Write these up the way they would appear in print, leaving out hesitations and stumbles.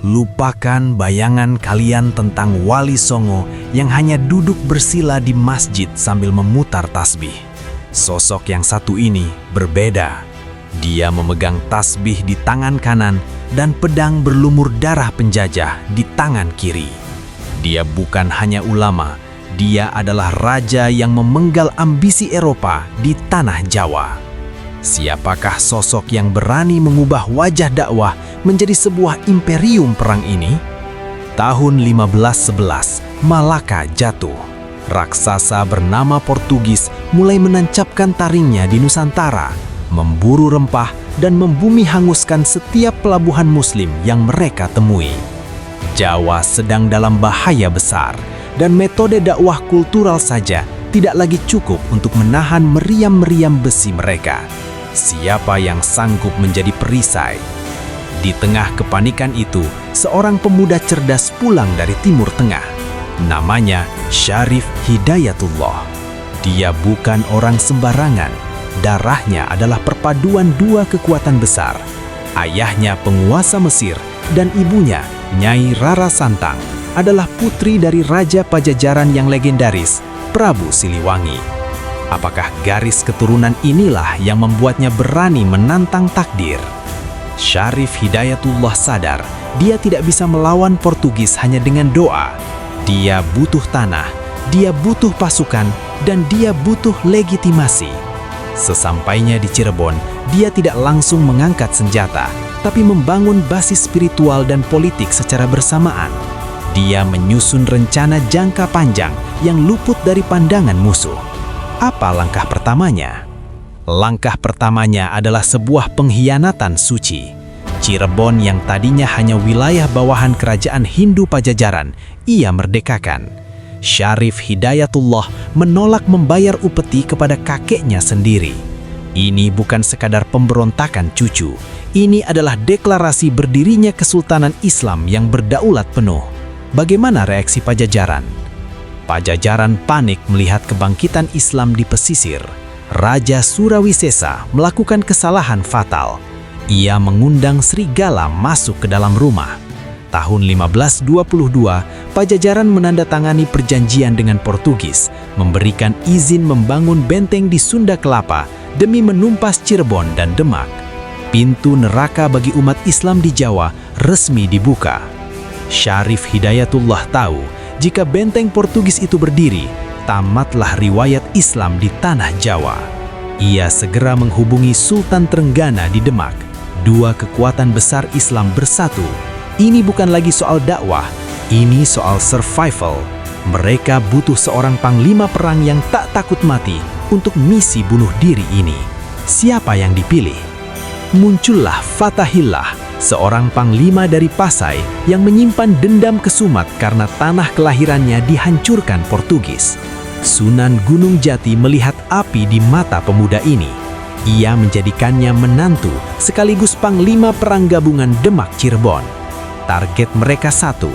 Lupakan bayangan kalian tentang Wali Songo yang hanya duduk bersila di masjid sambil memutar tasbih. Sosok yang satu ini berbeda. Dia memegang tasbih di tangan kanan dan pedang berlumur darah penjajah di tangan kiri. Dia bukan hanya ulama, dia adalah raja yang memenggal ambisi Eropa di tanah Jawa. Siapakah sosok yang berani mengubah wajah dakwah menjadi sebuah imperium perang ini? Tahun 1511, Malaka jatuh. Raksasa bernama Portugis mulai menancapkan taringnya di Nusantara, memburu rempah dan membumi hanguskan setiap pelabuhan Muslim yang mereka temui. Jawa sedang dalam bahaya besar, dan metode dakwah kultural saja tidak lagi cukup untuk menahan meriam-meriam besi mereka. Siapa yang sanggup menjadi perisai? Di tengah kepanikan itu, seorang pemuda cerdas pulang dari Timur Tengah. Namanya Syarif Hidayatullah. Dia bukan orang sembarangan. Darahnya adalah perpaduan dua kekuatan besar. Ayahnya penguasa Mesir dan ibunya, Nyai Rara Santang, adalah putri dari Raja Pajajaran yang legendaris, Prabu Siliwangi. Apakah garis keturunan inilah yang membuatnya berani menantang takdir? Syarif Hidayatullah sadar dia tidak bisa melawan Portugis hanya dengan doa. Dia butuh tanah, dia butuh pasukan, dan dia butuh legitimasi. Sesampainya di Cirebon, dia tidak langsung mengangkat senjata, tapi membangun basis spiritual dan politik secara bersamaan. Dia menyusun rencana jangka panjang yang luput dari pandangan musuh. Apa langkah pertamanya? Langkah pertamanya adalah sebuah pengkhianatan suci. Cirebon yang tadinya hanya wilayah bawahan kerajaan Hindu Pajajaran, ia merdekakan. Syarif Hidayatullah menolak membayar upeti kepada kakeknya sendiri. Ini bukan sekadar pemberontakan cucu, ini adalah deklarasi berdirinya Kesultanan Islam yang berdaulat penuh. Bagaimana reaksi Pajajaran? Pajajaran panik melihat kebangkitan Islam di pesisir. Raja Surawisesa melakukan kesalahan fatal. Ia mengundang serigala masuk ke dalam rumah. Tahun 1522, Pajajaran menandatangani perjanjian dengan Portugis, memberikan izin membangun benteng di Sunda Kelapa demi menumpas Cirebon dan Demak. Pintu neraka bagi umat Islam di Jawa resmi dibuka. Syarif Hidayatullah tahu, jika benteng Portugis itu berdiri, tamatlah riwayat Islam di tanah Jawa. Ia segera menghubungi Sultan Trenggana di Demak. Dua kekuatan besar Islam bersatu. Ini bukan lagi soal dakwah, ini soal survival. Mereka butuh seorang panglima perang yang tak takut mati untuk misi bunuh diri ini. Siapa yang dipilih? Muncullah Fatahillah, seorang panglima dari Pasai yang menyimpan dendam kesumat karena tanah kelahirannya dihancurkan Portugis. Sunan Gunung Jati melihat api di mata pemuda ini. Ia menjadikannya menantu sekaligus panglima perang gabungan Demak Cirebon. Target mereka satu,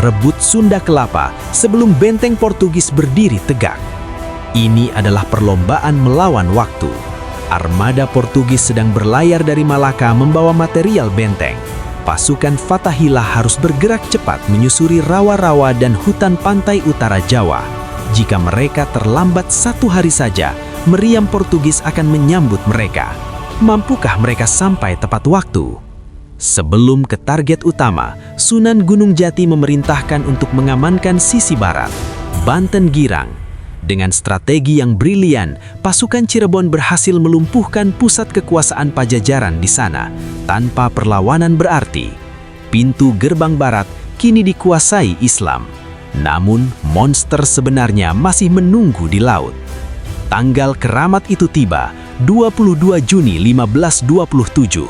rebut Sunda Kelapa sebelum benteng Portugis berdiri tegak. Ini adalah perlombaan melawan waktu. Armada Portugis sedang berlayar dari Malaka membawa material benteng. Pasukan Fatahillah harus bergerak cepat menyusuri rawa-rawa dan hutan pantai utara Jawa. Jika mereka terlambat satu hari saja, meriam Portugis akan menyambut mereka. Mampukah mereka sampai tepat waktu? Sebelum ke target utama, Sunan Gunung Jati memerintahkan untuk mengamankan sisi barat, Banten Girang. Dengan strategi yang brilian, pasukan Cirebon berhasil melumpuhkan pusat kekuasaan Pajajaran di sana, tanpa perlawanan berarti. Pintu gerbang barat kini dikuasai Islam. Namun, monster sebenarnya masih menunggu di laut. Tanggal keramat itu tiba, 22 Juni 1527.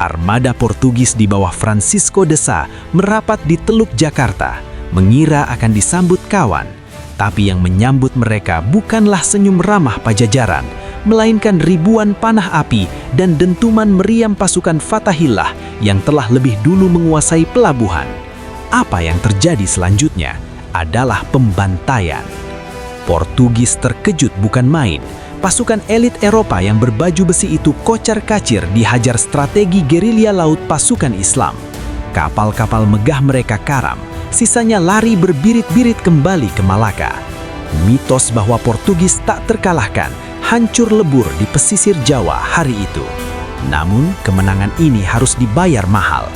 Armada Portugis di bawah Francisco de Sá merapat di Teluk Jakarta, mengira akan disambut kawan. Tapi yang menyambut mereka bukanlah senyum ramah Pajajaran, melainkan ribuan panah api dan dentuman meriam pasukan Fatahillah yang telah lebih dulu menguasai pelabuhan. Apa yang terjadi selanjutnya adalah pembantaian. Portugis terkejut bukan main. Pasukan elit Eropa yang berbaju besi itu kocar-kacir dihajar strategi gerilya laut pasukan Islam. Kapal-kapal megah mereka karam, sisanya lari berbirit-birit kembali ke Malaka. Mitos bahwa Portugis tak terkalahkan hancur lebur di pesisir Jawa hari itu. Namun, kemenangan ini harus dibayar mahal.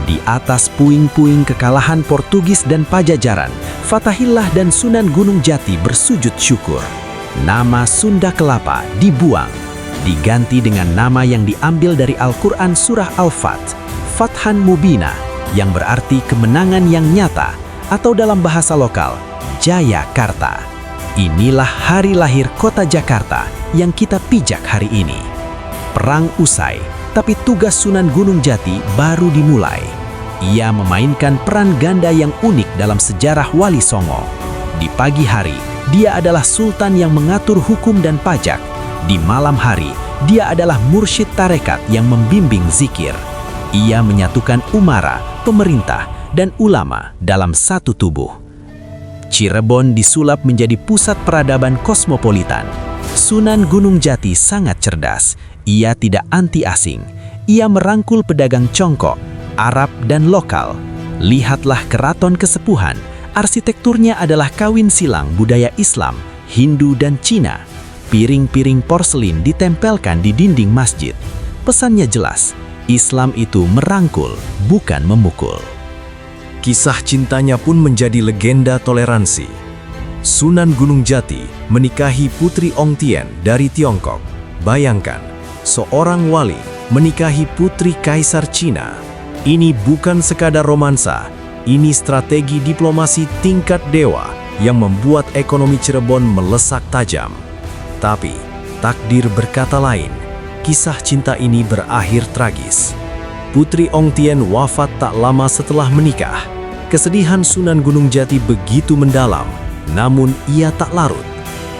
Di atas puing-puing kekalahan Portugis dan Pajajaran, Fatahillah dan Sunan Gunung Jati bersujud syukur. Nama Sunda Kelapa dibuang, diganti dengan nama yang diambil dari Al-Quran Surah Al-Fath, Fathan Mubina, yang berarti kemenangan yang nyata, atau dalam bahasa lokal, Jayakarta. Inilah hari lahir kota Jakarta yang kita pijak hari ini. Perang usai, tapi tugas Sunan Gunung Jati baru dimulai. Ia memainkan peran ganda yang unik dalam sejarah Wali Songo. Di pagi hari, dia adalah sultan yang mengatur hukum dan pajak. Di malam hari, dia adalah mursyid tarekat yang membimbing zikir. Ia menyatukan umara, pemerintah, dan ulama dalam satu tubuh. Cirebon disulap menjadi pusat peradaban kosmopolitan. Sunan Gunung Jati sangat cerdas. Ia tidak anti asing. Ia merangkul pedagang Congkok, Arab, dan lokal. Lihatlah keraton kesepuhan. Arsitekturnya adalah kawin silang budaya Islam, Hindu, dan Cina. Piring-piring porselin ditempelkan di dinding masjid. Pesannya jelas, Islam itu merangkul, bukan memukul. Kisah cintanya pun menjadi legenda toleransi. Sunan Gunung Jati menikahi Putri Ong Tien dari Tiongkok. Bayangkan, seorang wali menikahi putri kaisar Cina. Ini bukan sekadar romansa, ini strategi diplomasi tingkat dewa yang membuat ekonomi Cirebon melesak tajam. Tapi, takdir berkata lain, kisah cinta ini berakhir tragis. Putri Ong Tien wafat tak lama setelah menikah. Kesedihan Sunan Gunung Jati begitu mendalam, namun ia tak larut.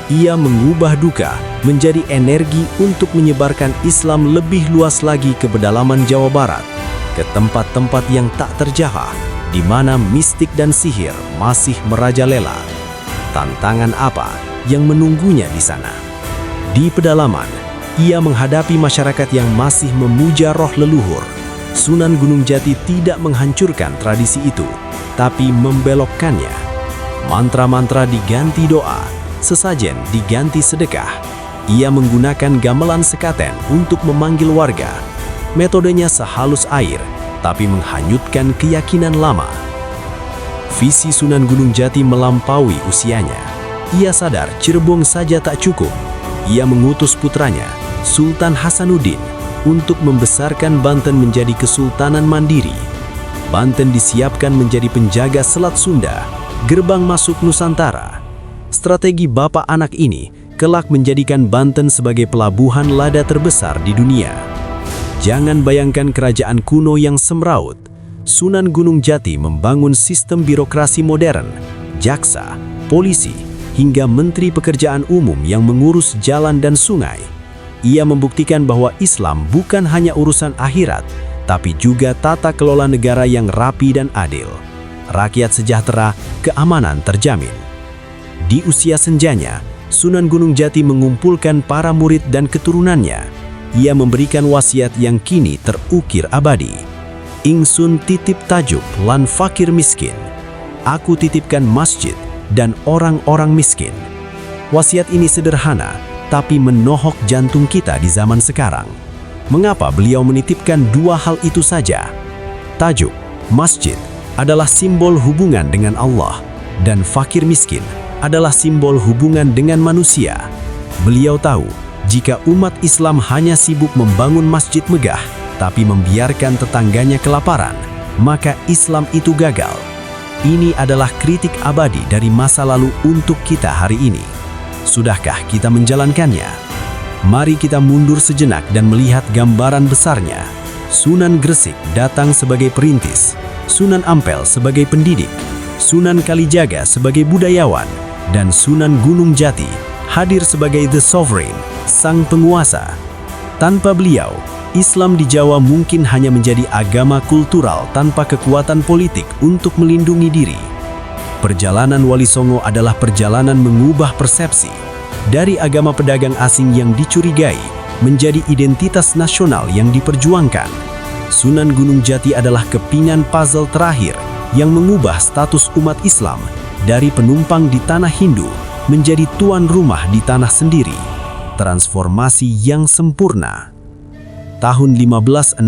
Ia mengubah duka menjadi energi untuk menyebarkan Islam lebih luas lagi ke pedalaman Jawa Barat, ke tempat-tempat yang tak terjangkau, di mana mistik dan sihir masih merajalela. Tantangan apa yang menunggunya di sana? Di pedalaman, ia menghadapi masyarakat yang masih memuja roh leluhur. Sunan Gunung Jati tidak menghancurkan tradisi itu, tapi membelokkannya. Mantra-mantra diganti doa, sesajen diganti sedekah. Ia menggunakan gamelan sekaten untuk memanggil warga. Metodenya sehalus air, tapi menghanyutkan keyakinan lama. Visi Sunan Gunung Jati melampaui usianya. Ia sadar Cirebon saja tak cukup. Ia mengutus putranya, Sultan Hasanuddin, untuk membesarkan Banten menjadi kesultanan mandiri. Banten disiapkan menjadi penjaga Selat Sunda, gerbang masuk Nusantara. Strategi bapak anak ini kelak menjadikan Banten sebagai pelabuhan lada terbesar di dunia. Jangan bayangkan kerajaan kuno yang semraut. Sunan Gunung Jati membangun sistem birokrasi modern, jaksa, polisi, hingga menteri pekerjaan umum yang mengurus jalan dan sungai. Ia membuktikan bahwa Islam bukan hanya urusan akhirat, tapi juga tata kelola negara yang rapi dan adil. Rakyat sejahtera, keamanan terjamin. Di usia senjanya, Sunan Gunung Jati mengumpulkan para murid dan keturunannya. Ia memberikan wasiat yang kini terukir abadi. Ingsun titip tajuk lan fakir miskin. Aku titipkan masjid dan orang-orang miskin. Wasiat ini sederhana, tapi menohok jantung kita di zaman sekarang. Mengapa beliau menitipkan dua hal itu saja? Tajuk, masjid, adalah simbol hubungan dengan Allah, dan fakir miskin adalah simbol hubungan dengan manusia. Beliau tahu, jika umat Islam hanya sibuk membangun masjid megah, tapi membiarkan tetangganya kelaparan, maka Islam itu gagal. Ini adalah kritik abadi dari masa lalu untuk kita hari ini. Sudahkah kita menjalankannya? Mari kita mundur sejenak dan melihat gambaran besarnya. Sunan Gresik datang sebagai perintis, Sunan Ampel sebagai pendidik, Sunan Kalijaga sebagai budayawan, dan Sunan Gunung Jati hadir sebagai the sovereign, sang penguasa. Tanpa beliau, Islam di Jawa mungkin hanya menjadi agama kultural tanpa kekuatan politik untuk melindungi diri. Perjalanan Wali Songo adalah perjalanan mengubah persepsi dari agama pedagang asing yang dicurigai menjadi identitas nasional yang diperjuangkan. Sunan Gunung Jati adalah kepingan puzzle terakhir yang mengubah status umat Islam dari penumpang di tanah Hindu menjadi tuan rumah di tanah sendiri. Transformasi yang sempurna. Tahun 1568,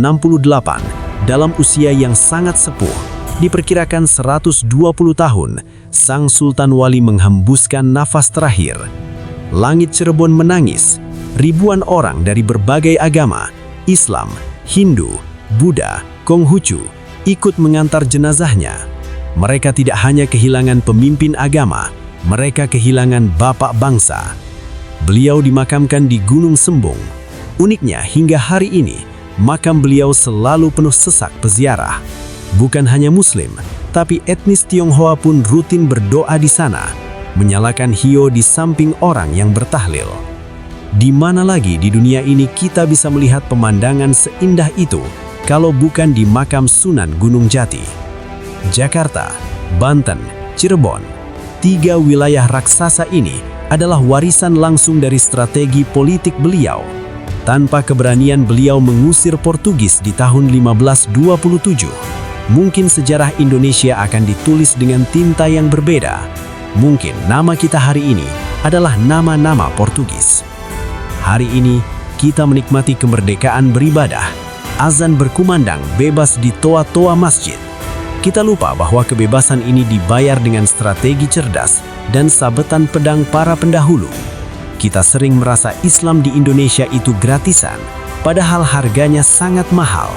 dalam usia yang sangat sepuh, diperkirakan 120 tahun, Sang Sultan Wali menghembuskan nafas terakhir. Langit Cirebon menangis. Ribuan orang dari berbagai agama, Islam, Hindu, Buddha, Konghucu, ikut mengantar jenazahnya. Mereka tidak hanya kehilangan pemimpin agama, mereka kehilangan bapak bangsa. Beliau dimakamkan di Gunung Sembung. Uniknya, hingga hari ini, makam beliau selalu penuh sesak peziarah. Bukan hanya Muslim, tapi etnis Tionghoa pun rutin berdoa di sana, menyalakan hiyo di samping orang yang bertahlil. Di mana lagi di dunia ini kita bisa melihat pemandangan seindah itu kalau bukan di makam Sunan Gunung Jati? Jakarta, Banten, Cirebon, 3 wilayah raksasa ini adalah warisan langsung dari strategi politik beliau. Tanpa keberanian beliau mengusir Portugis di tahun 1527, mungkin sejarah Indonesia akan ditulis dengan tinta yang berbeda. Mungkin nama kita hari ini adalah nama-nama Portugis. Hari ini, kita menikmati kemerdekaan beribadah. Azan berkumandang bebas di toa-toa masjid. Kita lupa bahwa kebebasan ini dibayar dengan strategi cerdas dan sabetan pedang para pendahulu. Kita sering merasa Islam di Indonesia itu gratisan, padahal harganya sangat mahal.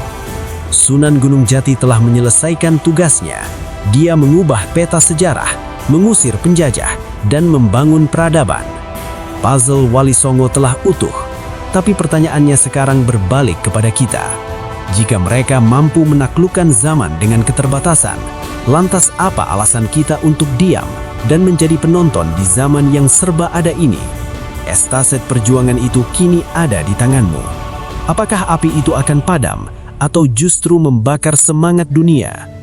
Sunan Gunung Jati telah menyelesaikan tugasnya. Dia mengubah peta sejarah, mengusir penjajah, dan membangun peradaban. Puzzle Wali Songo telah utuh, tapi pertanyaannya sekarang berbalik kepada kita. Jika mereka mampu menaklukkan zaman dengan keterbatasan, lantas apa alasan kita untuk diam dan menjadi penonton di zaman yang serba ada ini? Estafet perjuangan itu kini ada di tanganmu. Apakah api itu akan padam atau justru membakar semangat dunia?